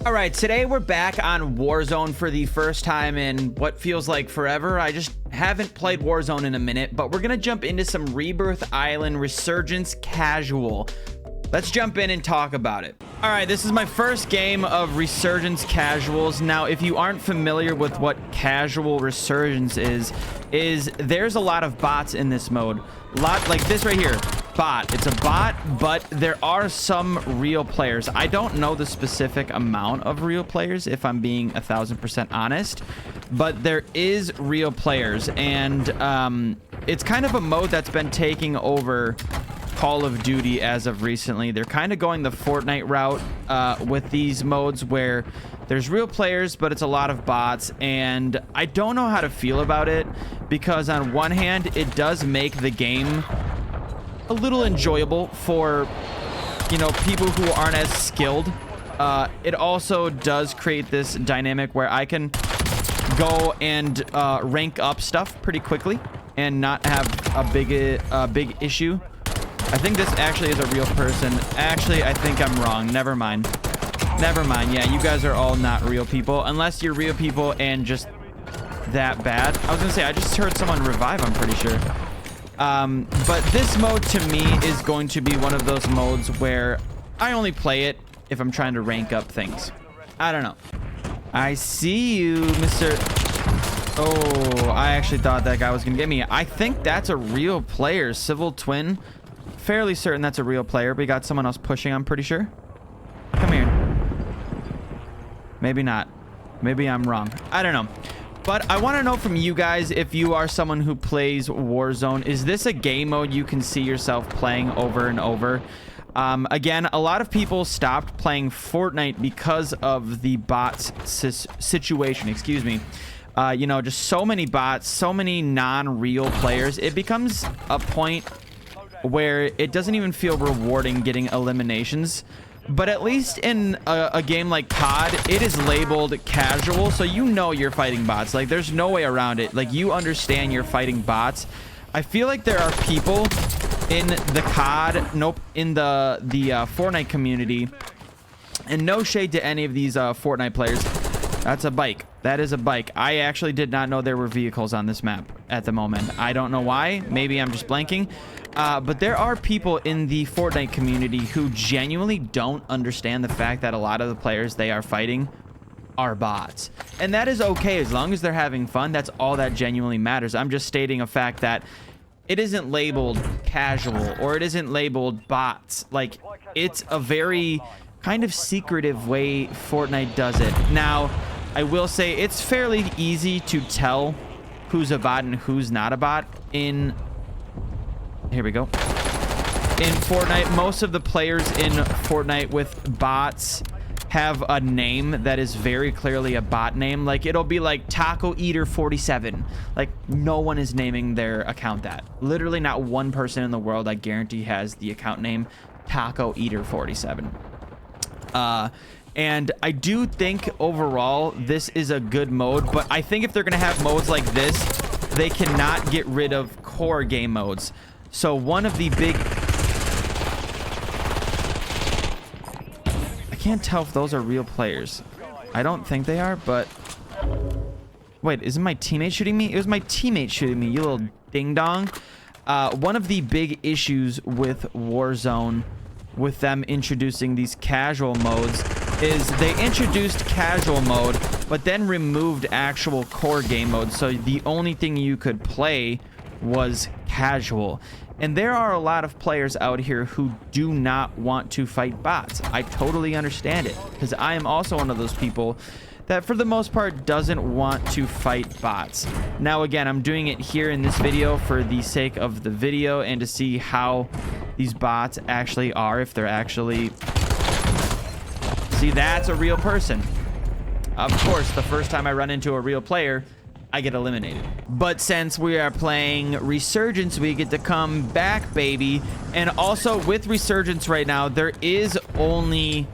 All right, today we're back on Warzone for the first time in what feels like forever. I just haven't played Warzone in a minute, but we're gonna jump into some Rebirth Island Resurgence Casual. Let's jump in and talk about it. All right, this is my first game of Resurgence Casuals. Now, if you aren't familiar with what Casual Resurgence is there's a lot of bots in this mode. Like this right here. Bot. It's a bot, but there are some real players. I don't know the specific amount of real players, if I'm being 1000% honest, but there is real players, and it's kind of a mode that's been taking over Call of Duty as of recently. They're kind of going the Fortnite route with these modes where there's real players, but it's a lot of bots, and I don't know how to feel about it, because on one hand, it does make the game a little enjoyable for, you know, people who aren't as skilled. It also does create this dynamic where I can go and rank up stuff pretty quickly and not have a big issue. I think this actually is a real person. Actually, I think I'm wrong. Never mind. Never mind. Yeah, you guys are all not real people, unless you're real people and just that bad. I was gonna say, I just heard someone revive, I'm pretty sure. But this mode to me is going to be one of those modes where I only play it if I'm trying to rank up things. I don't know. I see you, Mr. Oh, I actually thought that guy was gonna get me. I think that's a real player. Civil Twin. Fairly certain that's a real player. We got someone else pushing, I'm pretty sure. Come here. Maybe not. Maybe I'm wrong. I don't know. But I want to know from you guys, if you are someone who plays Warzone, is this a game mode you can see yourself playing over and over? Again, a lot of people stopped playing Fortnite because of the bots situation. Excuse me. You know, just so many bots, so many non-real players. It becomes a point where it doesn't even feel rewarding getting eliminations. But at least in a game like COD, it is labeled casual, so you know you're fighting bots. Like, there's no way around it. Like, you understand you're fighting bots. I feel like there are people in the in the Fortnite community, and no shade to any of these Fortnite players. That's a bike. That is a bike. I actually did not know there were vehicles on this map at the moment. I don't know why. Maybe I'm just blanking. But there are people in the Fortnite community who genuinely don't understand the fact that a lot of the players they are fighting are bots. And that is okay as long as they're having fun. That's all that genuinely matters. I'm just stating a fact that it isn't labeled casual or it isn't labeled bots. Like, it's a very kind of secretive way Fortnite does it. Now, I will say it's fairly easy to tell who's a bot and who's not a bot in... Here we go. In Fortnite, most of the players in Fortnite with bots have a name that is very clearly a bot name. Like, it'll be like Taco Eater 47. Like, no one is naming their account that. Literally not one person in the world, I guarantee, has the account name Taco Eater 47. And I do think overall this is a good mode, but I think if they're gonna have modes like this, they cannot get rid of core game modes. So one of the big... I can't tell if those are real players. I don't think they are, but... Wait, isn't my teammate shooting me? It was my teammate shooting me, you little ding-dong. One of the big issues with Warzone, with them introducing these casual modes, is they introduced casual mode, but then removed actual core game mode. So the only thing you could play was casual. And there are a lot of players out here who do not want to fight bots. I totally understand it, because I am also one of those people that for the most part doesn't want to fight bots. Now again, I'm doing it here in this video for the sake of the video and to see how these bots actually are, if they're actually... See, that's a real person. Of course, the first time I run into a real player, I get eliminated. But since we are playing Resurgence, we get to come back, baby. And also with Resurgence right now, there is only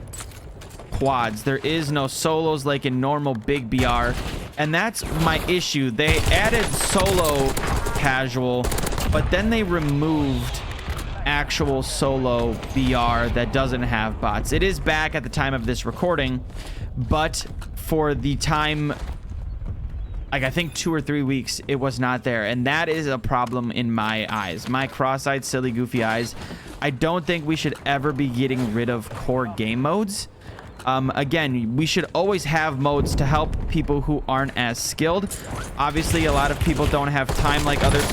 quads. There is no solos like in normal Big BR. And that's my issue. They added solo casual, but then they removed actual solo BR that doesn't have bots. It is back at the time of this recording, but for the time, like I think 2 or 3 weeks, it was not there, and that is a problem in my eyes, my cross-eyed, silly, goofy eyes. I don't think we should ever be getting rid of core game modes. Again, we should always have modes to help people who aren't as skilled. Obviously, a lot of people don't have time like others.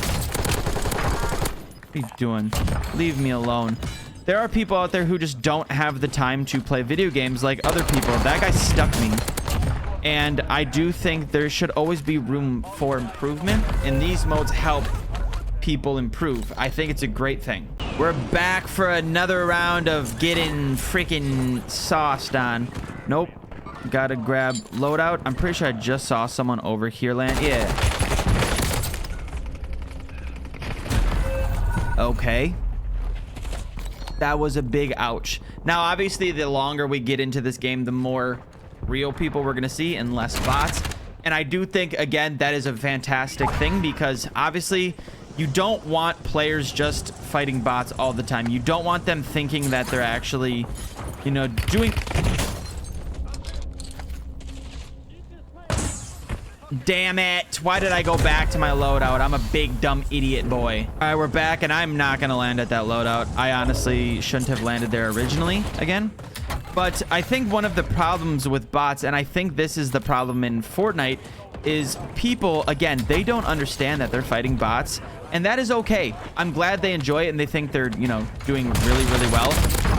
What are you doing? Leave me alone. There are people out there who just don't have the time to play video games like other people. That guy stuck me. And I do think there should always be room for improvement, and these modes help people improve. I think it's a great thing. We're back for another round of getting freaking sauced on. Nope. Gotta grab loadout. I'm pretty sure I just saw someone over here land. Yeah. Okay. That was a big ouch. Now, obviously, the longer we get into this game, the more real people we're gonna see and less bots. And I do think, again, that is a fantastic thing, because obviously you don't want players just fighting bots all the time. You don't want them thinking that they're actually, you know, doing... Damn it. Why did I go back to my loadout? I'm a big, dumb idiot boy. All right, we're back, and I'm not going to land at that loadout. I honestly shouldn't have landed there originally again. But I think one of the problems with bots, and I think this is the problem in Fortnite, is people, again, they don't understand that they're fighting bots, and that is okay. I'm glad they enjoy it and they think they're, you know, doing really, really well.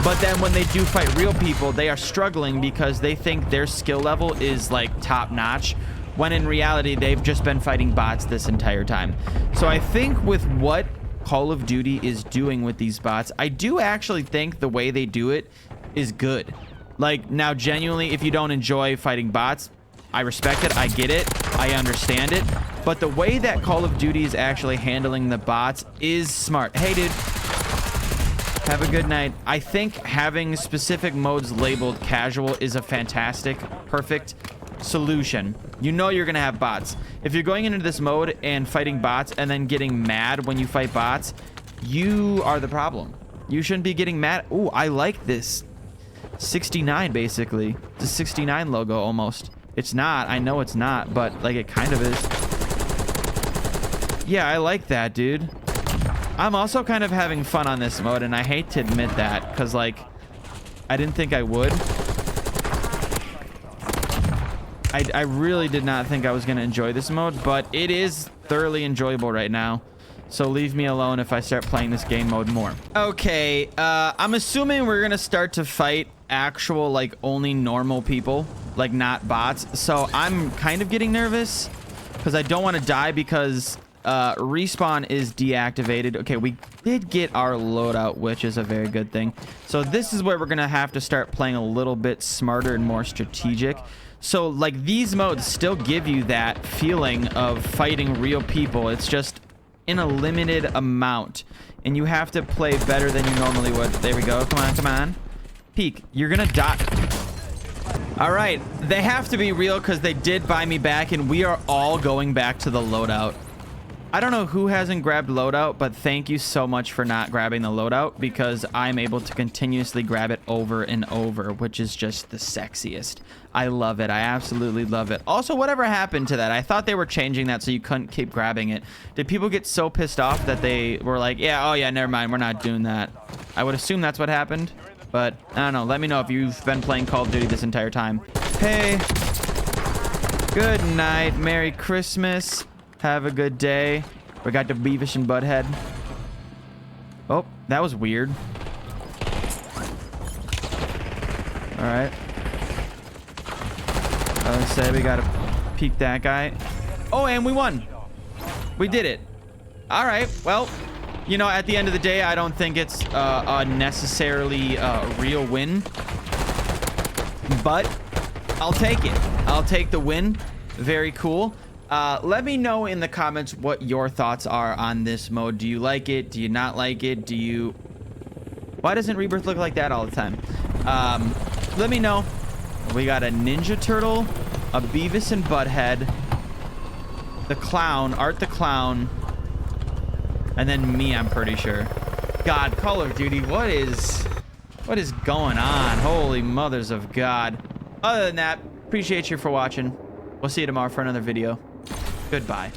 But then when they do fight real people, they are struggling because they think their skill level is like top notch, when in reality, they've just been fighting bots this entire time. So I think with what Call of Duty is doing with these bots, I do actually think the way they do it is good. Like, now, genuinely, if you don't enjoy fighting bots, I respect it. I get it. I understand it. But the way that Call of Duty is actually handling the bots is smart. Hey, dude. Have a good night. I think having specific modes labeled casual is a fantastic, perfect solution. You know you're gonna have bots. If you're going into this mode and fighting bots and then getting mad when you fight bots, you are the problem. You shouldn't be getting mad. Ooh, I like this. 69, basically. The 69 logo, almost. It's not. I know it's not, but, like, it kind of is. Yeah, I like that, dude. I'm also kind of having fun on this mode, and I hate to admit that, because, like, I didn't think I would. I really did not think I was going to enjoy this mode, but it is thoroughly enjoyable right now. So leave me alone if I start playing this game mode more. Okay, I'm assuming we're going to start to fight actual, like, only normal people, like, not bots. So I'm kind of getting nervous because I don't want to die because respawn is deactivated. Okay, we did get our loadout, which is a very good thing. So this is where we're going to have to start playing a little bit smarter and more strategic. So, like, these modes still give you that feeling of fighting real people. It's just in a limited amount, and you have to play better than you normally would. There we go. Come on, come on. Peek. You're gonna die. All right. They have to be real because they did buy me back, and we are all going back to the loadout. I don't know who hasn't grabbed loadout, but thank you so much for not grabbing the loadout, because I'm able to continuously grab it over and over, which is just the sexiest. I love it. I absolutely love it. Also, whatever happened to that? I thought they were changing that so you couldn't keep grabbing it. Did people get so pissed off that they were like, yeah, oh yeah, never mind, we're not doing that? I would assume that's what happened, but I don't know. Let me know if you've been playing Call of Duty this entire time. Hey, good night. Merry Christmas. Have a good day. We got the Beavis and Butthead. Oh, that was weird. All right. Let's say we gotta peek that guy. Oh, and we won. We did it. All right. Well, you know, at the end of the day, I don't think it's a necessarily real win, but I'll take it. I'll take the win. Very cool. Let me know in the comments what your thoughts are on this mode. Do you like it? Do you not like it? Do you... Why doesn't Rebirth look like that all the time? Let me know. We got a Ninja Turtle, a Beavis and Butthead, the Clown, Art the Clown, and then me, I'm pretty sure. God, Call of Duty, what is going on? Holy mothers of God. Other than that, Appreciate you for watching. We'll see you tomorrow for another video. Goodbye.